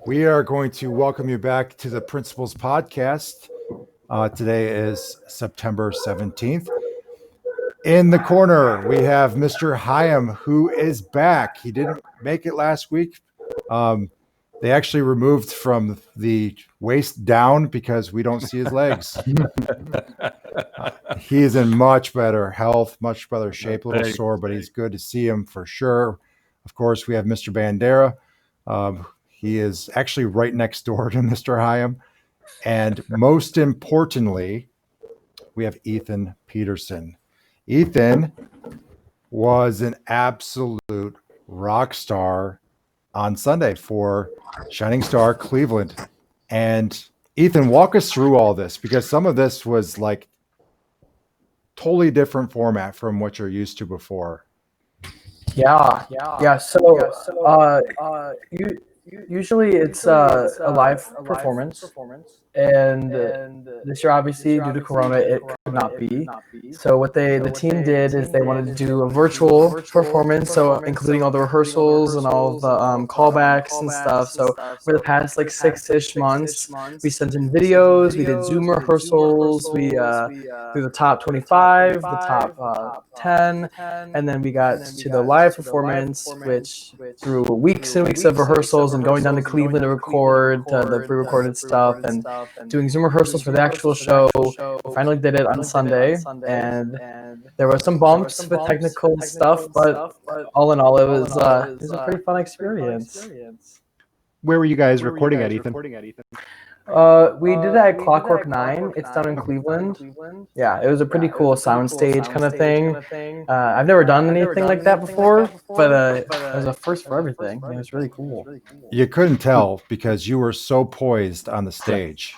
We are going to welcome you back to the Principals Podcast. Today is September 17th. In the corner, we have Mr. Hyam, who is back. He didn't make it last week. They actually removed from the waist down because we don't see his legs. He is in much better health, much better shape, a little sore, but he's good to see him for sure. Of course, we have Mr. Bandera. He is actually right next door to Mr. Hyam. And most importantly, we have Ethan Peterson. Ethan was an absolute rock star on Sunday for Shining Star Cleveland. And Ethan, walk us through all this, because some of this was like totally different format from what you're used to before. Yeah. Usually it's a live performance, and this year, obviously, due to Corona, it could not be. So what the team did is they wanted to do a virtual performance, so including all the rehearsals and all the callbacks and stuff. So for the past like 6-ish months, we sent in videos, we did Zoom rehearsals, we through the top 25, the top 10, and then we got to the live performance, which through weeks and weeks of rehearsals and going down to Cleveland to record the pre-recorded stuff and doing Zoom rehearsals for the actual show. We finally did it on Sunday, and there were some bumps with technical stuff, but all in all, it was a pretty fun experience. Where were you guys recording at, Ethan? We did it at Clockwork 9. It's down in Cleveland. Yeah, it was a pretty cool soundstage kind of thing. I've never done anything like that before, but it was a first for everything. It was really cool. You couldn't tell because you were so poised on the stage.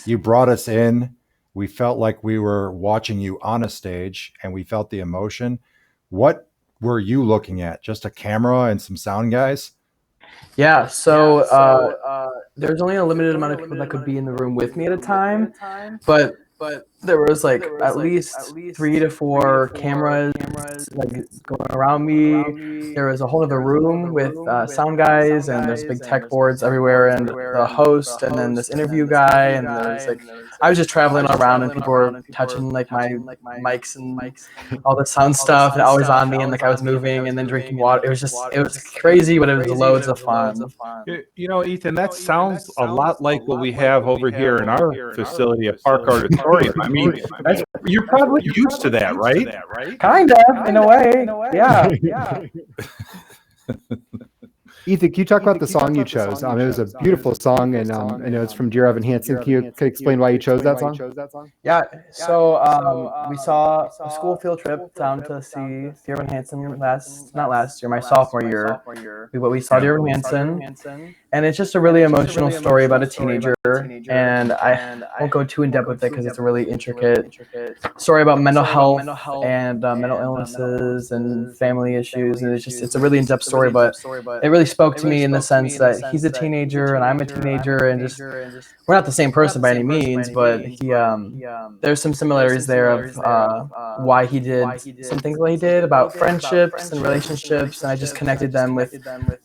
You brought us in. We felt like we were watching you on a stage, and we felt the emotion. What were you looking at? Just a camera and some sound guys? Yeah, so there's only a limited amount of people that could be in the room with me at a time, but there was like at least 3 to 4 cameras like going around me. There was a whole other room with sound guys, and there's big tech boards everywhere, and the host, and then this interview guy, and there's like I was just traveling around, and people were touching like my mics and all the sound stuff, and always on me, and like I was moving and then drinking water. It was crazy, but it was loads of fun. You know, Ethan, that sounds a lot like what we have over here in our facility at Park Auditorium. I mean, you're probably used to that, right? Kind of, in a way. Yeah. Ethan, can you talk about the song you chose? It was a beautiful song, and I know it's from Dear Evan Hansen. Can you explain why you chose that song? Yeah, so we saw a school field trip down to see Dear Evan Hansen my sophomore year. We saw Dear Evan Hansen, and it's just a really emotional story about a teenager, and I won't go too in depth with it because it's a really intricate story about mental health and mental illnesses and family issues, and it's a really in-depth story, but it really spoke to me in the sense that he's a teenager and I'm a teenager, and just we're not the same person by any means, but there's some similarities there of why he did some things that he did about friendships and relationships, and I just connected them with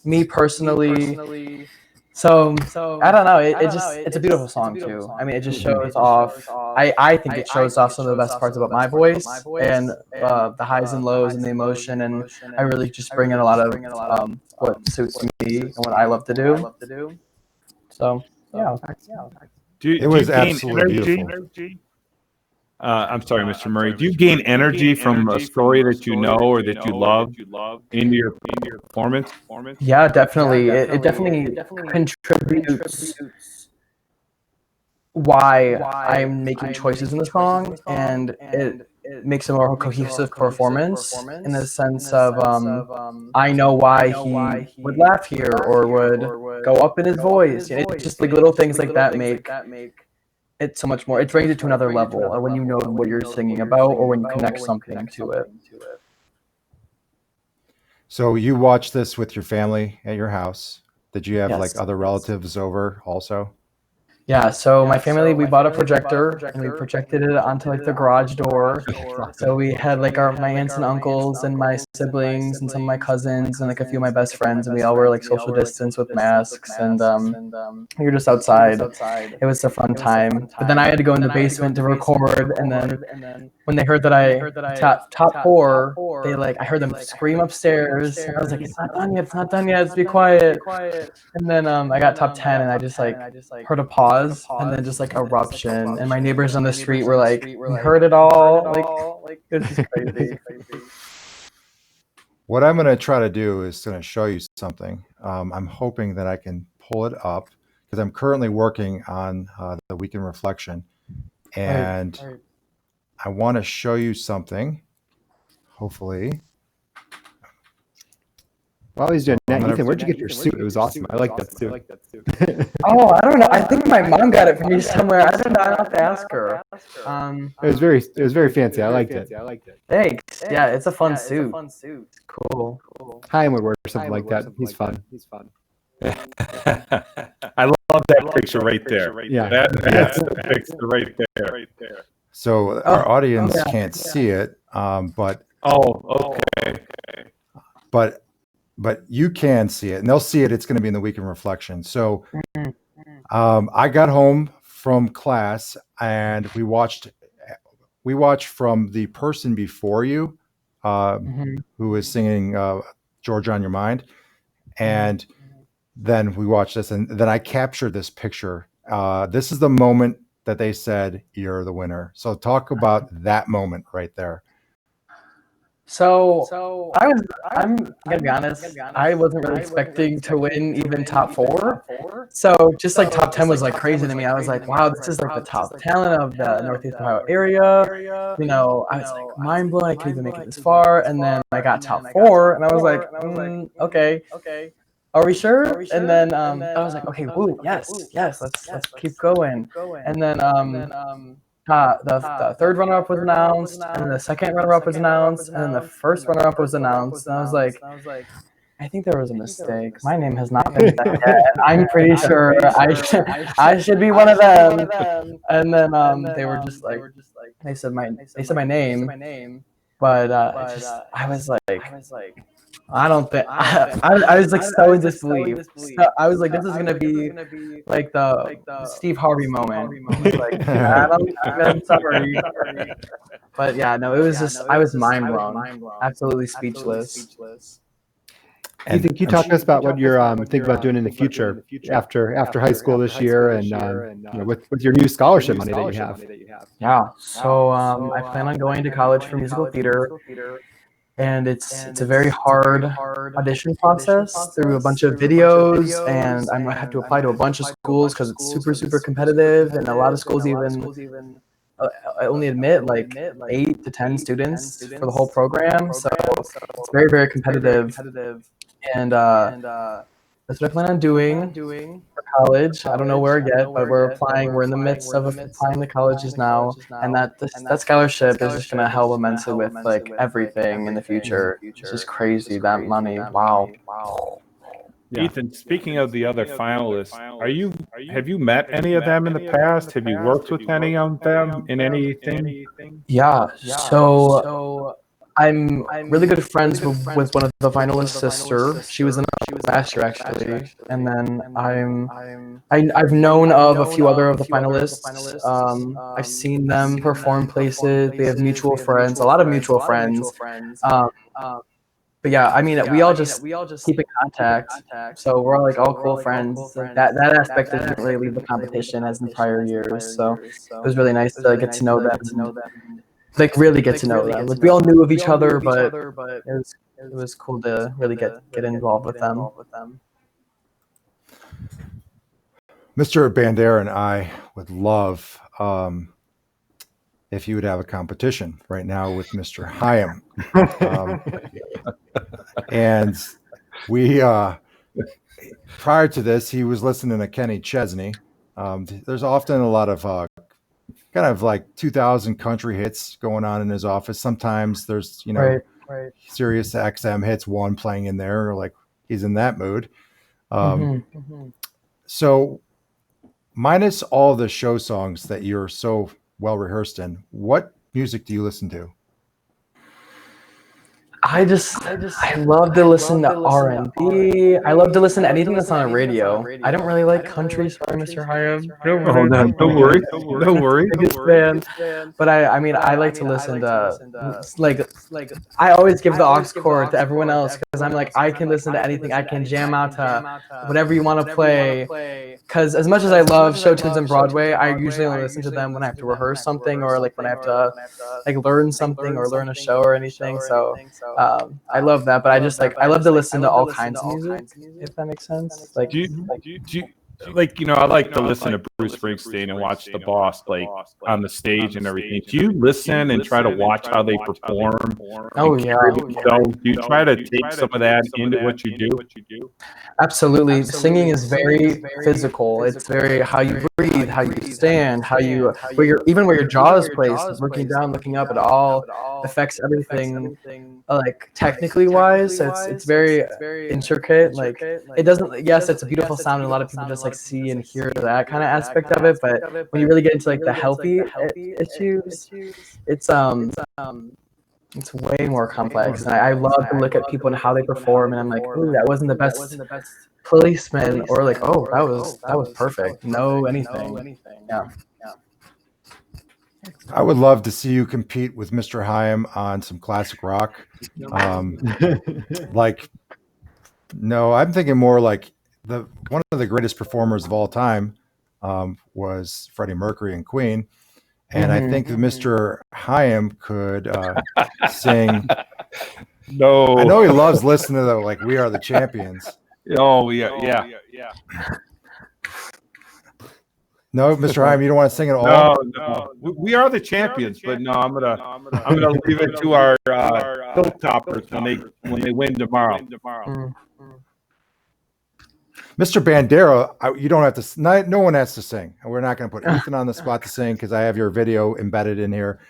me personally. So I don't know. It's a beautiful song too. I mean, it just shows off. I think it shows off some of the best parts about my voice and the highs and lows and the emotion, and I really just bring in a lot of what suits me and what I love to do. So yeah. It was absolutely beautiful. I'm sorry, Mr. Murray. Do you gain energy from a story that you know or that you love into your performance? Yeah, definitely. It definitely contributes why I'm making choices in the song, and it makes a more cohesive performance in the sense of I know why he would laugh here or would go up in his voice. It's just like little things like that make it so much more. It brings it to another level when you know what you're singing about or when you connect something to it. So you watched this with your family at your house. Did you have like other relatives over also? Yeah, so my family, we bought a projector and we projected it onto like the garage door. So we had like my aunts and uncles and my siblings and some of my cousins and like a few of my best friends, and we all were like social distance with masks, and we were just outside. It was a fun time. But then I had to go in the basement to record, and then when they heard that I top four, I heard them scream upstairs, and I was like, it's not done yet, it's not done yet, let's be quiet. And then I got top 10, and I just like heard a pause and then just like eruption, and my neighbors on the street were like, we heard it all. Like it was just crazy. What I'm going to try to do is going to show you something. I'm hoping that I can pull it up because I'm currently working on the weekend reflection, and I want to show you something. Hopefully. While he's doing that, Ethan, where'd you get your suit? It was awesome. I like that suit. Oh, I don't know. I think my mom got it for me somewhere. I don't know. I have to ask her. It was very fancy. I liked it. Thanks. Yeah, it's a fun suit. Cool. Chaim would wear something like that. He's fun. I love that picture right there. Yeah. That's the picture right there. So our audience can't see it, but okay. But you can see it, and they'll see it. It's going to be in the weekend reflection. So I got home from class, and we watched from the person before you, who was singing "Georgia on Your Mind," and then we watched this, and then I captured this picture. This is the moment that they said you're the winner. So talk about that moment right there. So I'm gonna be honest, I wasn't really expecting to win even top 4. So just like top 10 was like crazy to me. I was like, wow, this is like the top talent of the Northeast Ohio area. You know, I was like mind blown. I could even make it this far. And then I got top 4, and I was like, okay, are we sure? And then I was like, okay, woo, yes, let's keep going. And then the third runner-up was announced, and the second runner-up was announced, and then the first runner-up was announced. And I was like, I think there was a mistake. My name has not been said yet. I'm pretty sure I should be one of them. And then they were just like, they said my name, but I was like, I don't think I was like so in disbelief. So I was like, this is gonna be like the Steve Harvey moment. Like, I'm sorry. But yeah, no, it was just I was mind blown, absolutely speechless. Ethan, can you talk to us about what you're thinking about doing in the future after high school this year, and with your new scholarship money that you have? Yeah, so I plan on going to college for musical theater. And it's a very hard audition process through a bunch of videos, and I'm gonna have to apply to a bunch of schools because it's super competitive, and a lot of schools even only admit like 8 to 10 students for the whole program, so it's very competitive. And that's what I plan on doing for college. I don't know where yet, but we're applying. We're in the midst of applying to colleges now, and that scholarship is just gonna help immensely with like everything in the future. It's just crazy, that money. Wow. Yeah. Ethan, speaking of the other finalists, have you met any of them in the past? Have you worked with any of them in anything? Yeah. So I'm really good friends with one of the finalists' sister. She was in last year actually, and then I've known of a few other of the finalists. I've seen them perform places. They have mutual friends, a lot of mutual friends. But yeah, I mean, we all just keep in contact. So we're all cool friends. That aspect didn't really leave the competition as in prior years. So it was really nice to get to know them. Like really get to know them. Like we all knew of each other, but it was cool to really get involved with them. Mr. Bandera and I would love if you would have a competition right now with Mr. Chaim. And we prior to this, he was listening to Kenny Chesney. There's often a lot of kind of like 2000 country hits going on in his office. Sometimes there's, right. Sirius XM hits one playing in there, like he's in that mood. So minus all the show songs that you're so well rehearsed in, what music do you listen to? I love to listen to R&B. I love to listen to anything that's on the radio. I don't really like country, sorry, Mr. Hyam. Oh, no, don't worry. Don't worry. Biggest fan. But I mean, I like to listen to like I always give the aux cord to everyone else because I'm like I can listen to anything. I can jam out to whatever you want to play. Because as much as I love show tunes on Broadway, I usually only listen to them when I have to rehearse something or like when I have to like learn something or learn a show or anything. So I love that, but I love to listen to all kinds of music, if that makes sense. Like, Do you I like to listen to Bruce Springsteen and watch the Boss like on the stage and everything. Do you listen and try to watch how they perform? Oh yeah. So do you try to take some of that into what you do? Absolutely. Singing is very physical. It's very how you breathe, how you stand, where your jaw is placed, looking down, looking up. It all affects everything. Like technically wise, it's very intricate. Like it doesn't. Yes, it's a beautiful sound, and a lot of people just like see and hear that kind of aspect of it. But when you really get into like the healthy issues, it's way more complex. And I love to look at people and how they perform, and I'm like, ooh, that wasn't the best placement, or like, oh, that was perfect. No, anything. Yeah. I would love to see you compete with Mr. Hyam on some classic rock. No, I'm thinking more like one of the greatest performers of all time was Freddie Mercury and Queen. And I think that Mr. Hyam could sing. No. I know he loves listening to like We Are the Champions. Oh, yeah. No, Mr. Hyam, you don't want to sing it all? No. We are the champions, but no, I'm gonna leave it to our Hilltoppers when they win tomorrow. Mr. Bandera, you don't have to. No one has to sing. We're not going to put Ethan on the spot to sing because I have your video embedded in here.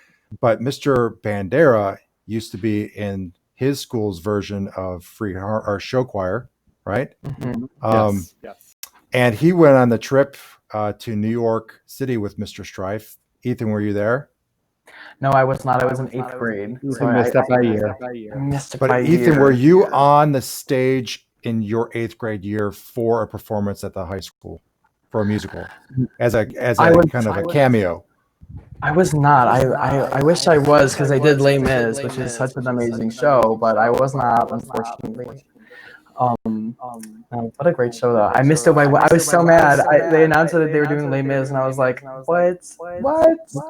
But Mr. Bandera used to be in his school's version of show choir, right? Mm-hmm. Yes. And he went on the trip to New York City with Mr. Strife. Ethan, were you there? No, I was not. I was in 8th grade. So I missed that by a year. I missed it But by a Ethan, year. were you on the stage in your 8th grade year for a performance at the high school for a musical as a kind of a cameo? I was not. I wish I was because I did Les Mis, which is such an amazing show, but I was not, unfortunately. What a great show though. I missed it by. I was so mad. They announced that they were doing Les Mis, and I was like, what?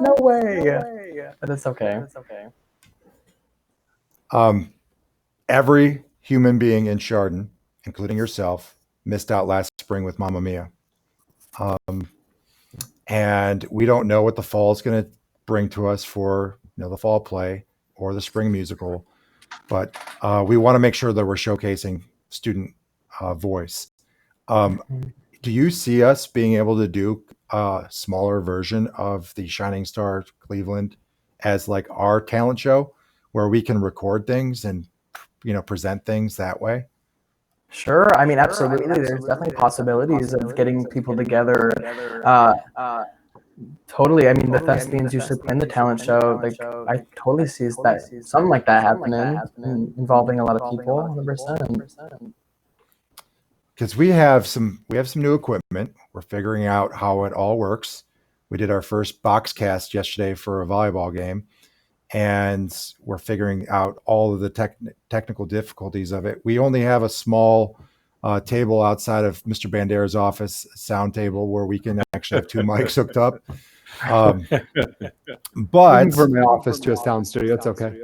No way. But it's okay. Every human being in Chardon, including yourself, missed out last spring with Mamma Mia. And we don't know what the fall is going to bring to us for the fall play or the spring musical, but we want to make sure that we're showcasing student voice. Do you see us being able to do a smaller version of the Shining Star Cleveland as like our talent show where we can record things and present things that way? Sure. I mean, absolutely. There's definitely possibilities of getting people together. Totally. I mean, the thespians usually play in the talent show. Like, I totally see something like that happening, involving a lot of people. 100%. Because we have some new equipment. We're figuring out how it all works. We did our first box cast yesterday for a volleyball game, and we're figuring out all of the technical difficulties of it. We only have a small table outside of Mr. Bandera's office, sound table, where we can actually have two mics hooked up. But from my office to a sound studio, it's okay.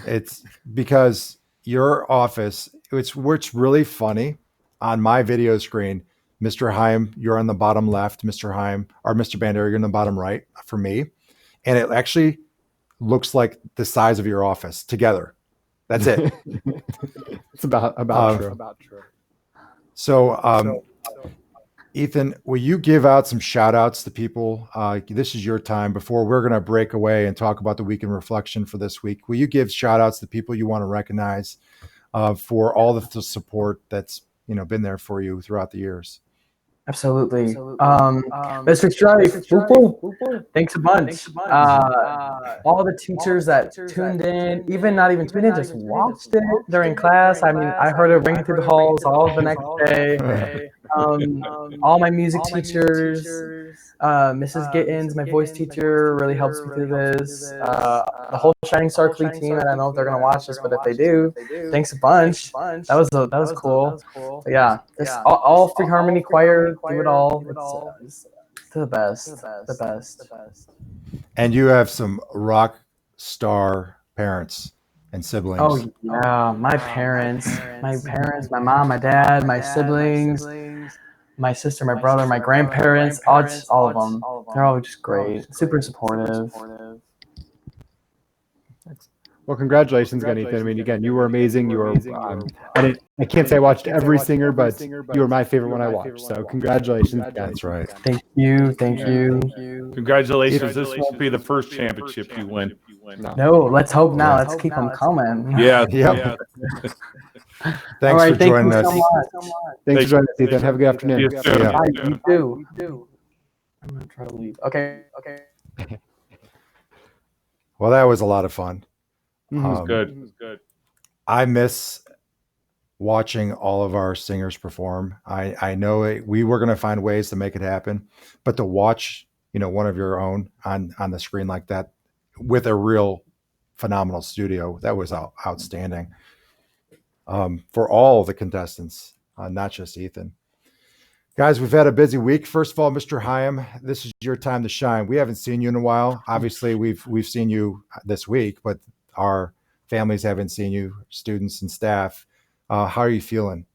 It's because your office, it's really funny. On my video screen, Mr. Hyam, you're on the bottom left, Mr. Hyam, or Mr. Bandera, you're in the bottom right for me. And it actually looks like the size of your office together. That's it. It's about true. So, Ethan, will you give out some shout outs to people? This is your time before we're going to break away and talk about the week in reflection for this week. Will you give shout outs to people you want to recognize for all the support that's been there for you throughout the years? Absolutely. Mr. Strife, thanks a bunch. All the teachers that tuned in, even not even tuned in, just watched it during class. I mean, I heard it ring through the halls all the next day. All my music teachers, Mrs. Gittins, my voice teacher, really helps me through this. The whole Shining Star Clee team, and I don't know if they're gonna watch this, but if they do, thanks a bunch. That was cool. But yeah, this all Free Harmony Choir, do it all. It's the best. And you have some rock star parents and siblings. Oh yeah, my parents, my mom, my dad, my siblings, my sister, my brother, my grandparents, all of them. They're all just great, super supportive. Well, congratulations again, Ethan. I mean, again, you were amazing. You were, I can't say I watched every singer, but you were my favorite one I watched. So congratulations. That's right. Thank you. Congratulations. This won't be the first championship you win. No, let's hope now. Let's keep them coming. Yeah. Thanks for joining us. Thanks for joining us, Ethan. Have a good afternoon. You too. Bye, you too. I'm going to try to leave. Okay. Well, that was a lot of fun. It was good. I miss watching all of our singers perform. I know we were going to find ways to make it happen, but to watch, one of your own on the screen like that with a real phenomenal studio, that was outstanding. For all the contestants, not just Ethan. Guys, we've had a busy week. First of all, Mr. Hyam, this is your time to shine. We haven't seen you in a while. Obviously, we've seen you this week, but our families haven't seen you, students and staff. How are you feeling?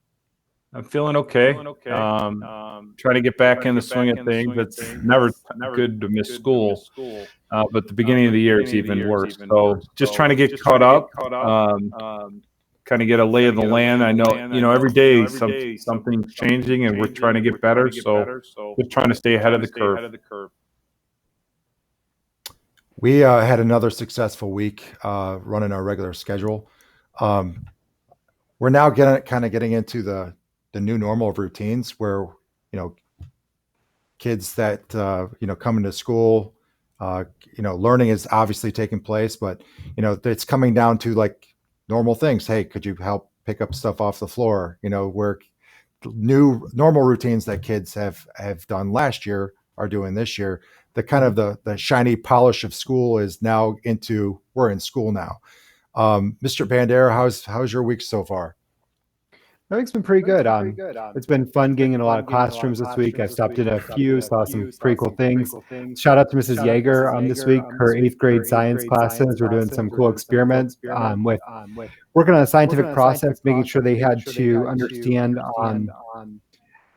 I'm feeling okay. Trying to get back in the swing of things. It's never good to miss school, but the beginning of the year is even worse. So just trying to get caught up, kind of get a lay of the land. I know, every day something's changing and we're trying to get better. So just trying to stay ahead of the curve. We had another successful week running our regular schedule. We're now getting into the new normal of routines where, kids that, come into school, learning is obviously taking place, but, it's coming down to like normal things. Hey, could you help pick up stuff off the floor? Where new normal routines that kids have done last year are doing this year. The kind of the shiny polish of school is now we're in school now. Mr. Bandera, how's your week so far? My week's been pretty good. It's been fun getting in a lot of classrooms this week. I stopped in a few, saw some pretty cool things. Shout out to Mrs. Yeager this week. Her 8th grade science classes were doing some cool experiments with working on a scientific process, making sure they had to understand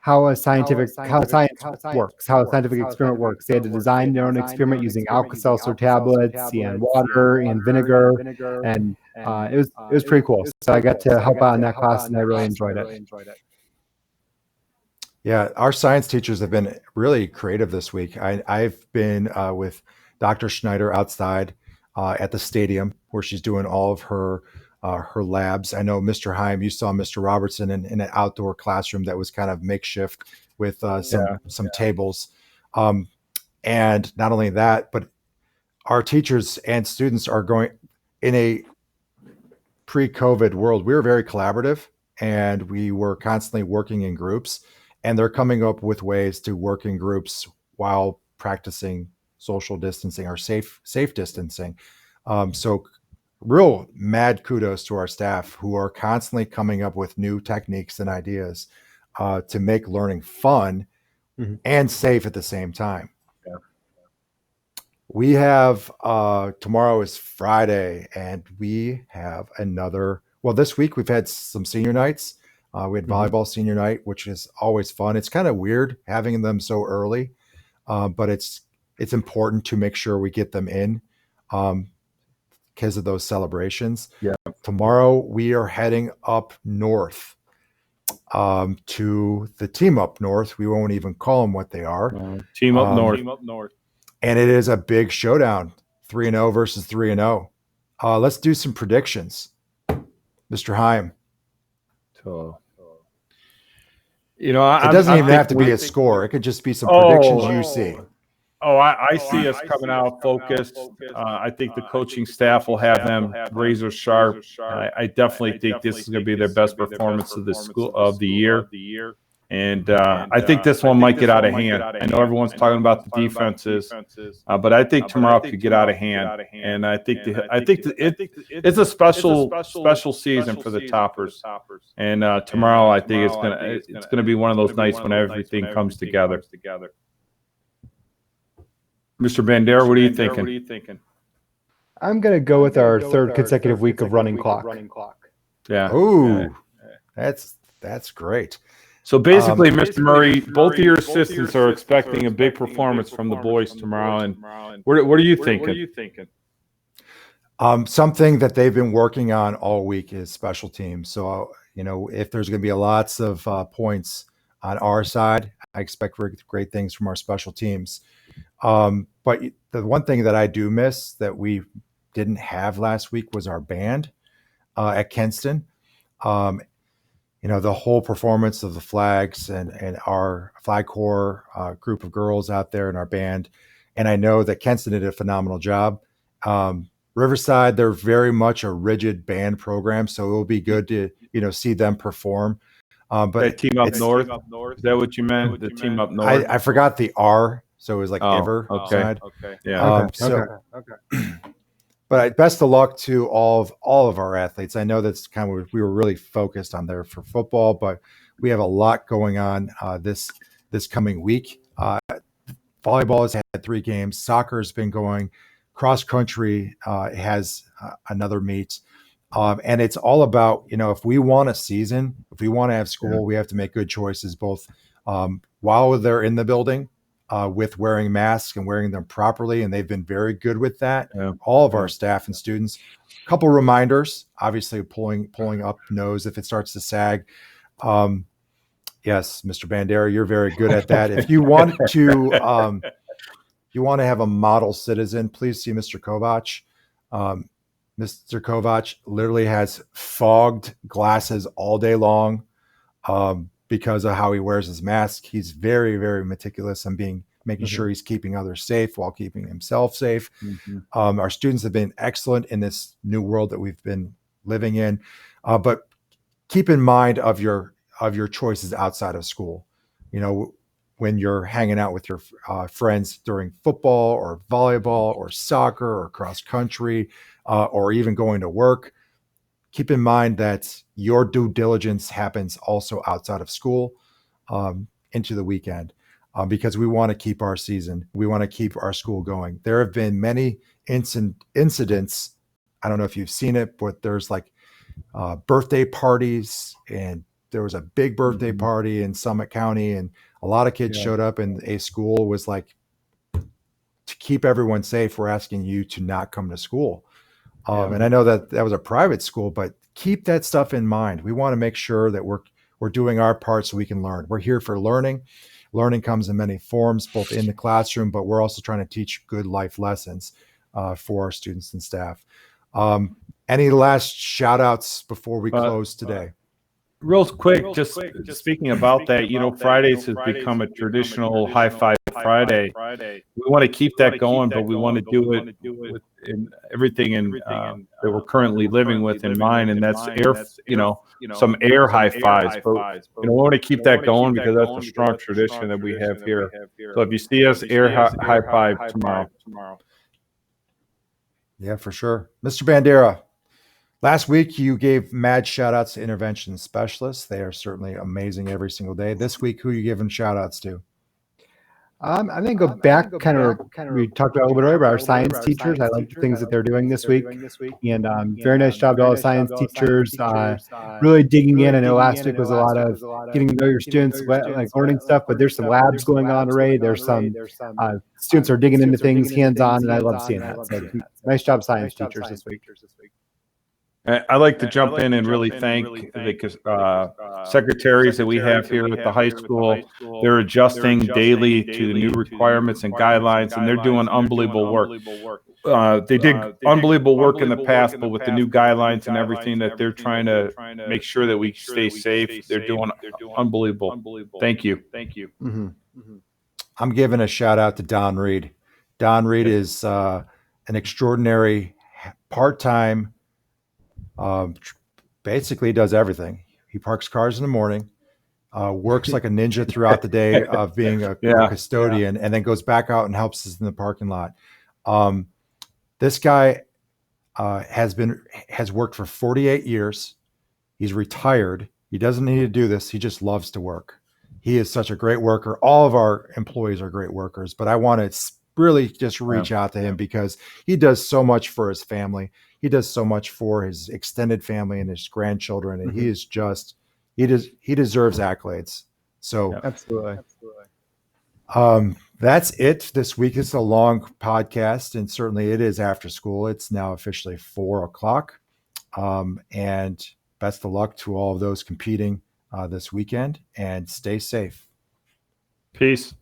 how a scientific experiment works. They had to design their own experiment using Alka-Seltzer tablets and water and vinegar, and it was pretty cool. So I got to help out in that class, and I really enjoyed it. Yeah, our science teachers have been really creative this week. I've been with Dr. Schneider outside at the stadium where she's doing all of her labs. I know Mr. Hyam, you saw Mr. Robertson in an outdoor classroom that was kind of makeshift with some tables. And not only that, but our teachers and students are going in a pre-COVID world. We were very collaborative and we were constantly working in groups, and they're coming up with ways to work in groups while practicing social distancing or safe distancing. So real mad kudos to our staff who are constantly coming up with new techniques and ideas to make learning fun and safe at the same time. Yeah. We have tomorrow is Friday, and we have this week we've had some senior nights. We had volleyball senior night, which is always fun. It's kind of weird having them so early, but it's important to make sure we get them in because of those celebrations. Yeah. Tomorrow we are heading up north to the team up north. We won't even call them what they are. Team up north. And it is a big showdown, 3-0 versus 3-0. Let's do some predictions. Mr. Hyam. So You know, It doesn't even have to be a score. It could just be some predictions you see. I see us coming out focused. I think the coaching staff will have them razor sharp. I definitely think this is going to be their best performance of the year. And I think this one might get out of hand. I know everyone's talking about the defenses, but I think tomorrow could get out of hand. And I think it's a special season for the Toppers. And tomorrow, I think it's gonna be one of those nights when everything comes together. Mr. Bandera, what are you thinking? I'm going to go with our third consecutive week of running clock. Yeah. Ooh, that's great. So basically, Mr. Murray, both of your assistants are expecting a big performance from the boys tomorrow. And what are you thinking? Something that they've been working on all week is special teams. So, if there's going to be lots of points on our side, I expect great things from our special teams. But the one thing that I do miss that we didn't have last week was our band at Kenston. The whole performance of the flags and our flag corps group of girls out there in our band. And I know that Kenston did a phenomenal job. Riverside, they're very much a rigid band program, so it will be good to, see them perform. But that team up north, is that what you meant? The team up north? I forgot the R, so it was like ever. Okay. Yeah. Okay. But best of luck to all of our athletes. I know that's kind of we were really focused on there for football, but we have a lot going on this coming week. Volleyball has had 3 games. Soccer has been going. Cross country has another meet, and it's all about if we want a season, if we want to have school, we have to make good choices both while they're in the building. With wearing masks and wearing them properly, and they've been very good with that. Yeah. All of our staff and students. A couple reminders, obviously pulling up nose if it starts to sag. Yes, Mr. Bandera, you're very good at that. If you want to, have a model citizen, please see Mr. Kovac. Mr. Kovac literally has fogged glasses all day long. Because of how he wears his mask. He's very, very meticulous on making sure he's keeping others safe while keeping himself safe. Mm-hmm. Our students have been excellent in this new world that we've been living in. But keep in mind of your choices outside of school. When you're hanging out with your friends during football or volleyball or soccer or cross country or even going to work, keep in mind that your due diligence happens also outside of school into the weekend because we want to keep our season. We want to keep our school going. There have been many incidents. I don't know if you've seen it, but there's like birthday parties, and there was a big birthday party in Summit County, and a lot of kids showed up, and a school was like, to keep everyone safe, we're asking you to not come to school. And I know that was a private school, but keep that stuff in mind. We want to make sure that we're doing our part so we can learn. We're here for learning. Learning comes in many forms, both in the classroom, but we're also trying to teach good life lessons for our students and staff. Any last shout outs before we close today? Real quick, just speaking about that, Fridays has become a traditional high five Friday. We want to keep that going, but we want to do it with everything that we're currently living with in mind, and that's some air high fives. But we want to keep that going because that's a strong tradition that we have here. So if you see us, air high five tomorrow. Yeah, for sure, Mr. Bandera. Last week, you gave mad shout-outs to intervention specialists. They are certainly amazing every single day. This week, who are you giving shout-outs to? I'm going to go back, kind of we talked about a little bit earlier about our science teachers. I like the things that they're doing this week. And very nice job to all the science teachers, really digging in. I know last week was a lot of getting to know your students, like learning stuff, but there's some labs going on already. There's some students are digging into things hands-on, and I love seeing that. So nice job, science teachers this week. I like to jump in and really thank the secretaries that we have here at the high school. They're adjusting daily to the new requirements and guidelines, and they're doing unbelievable work. they did unbelievable work in the past, but with the new guidelines and everything that they're trying to make sure that we stay safe, they're doing unbelievable. Thank you. Mm-hmm. I'm giving a shout out to Don Reed. Don Reed is an extraordinary part-time, basically does everything. He parks cars in the morning, works like a ninja throughout the day of being a custodian, and then goes back out and helps us in the parking lot. This guy has worked for 48 years. He's retired. He doesn't need to do this. He just loves to work. He is such a great worker. All of our employees are great workers, but I want to really just reach out to him because he does so much for his family. He does so much for his extended family and his grandchildren, and he is just he deserves accolades. So absolutely. That's it this week. It's a long podcast, and certainly it is after school. It's now officially 4:00. And best of luck to all of those competing this weekend, and stay safe. Peace.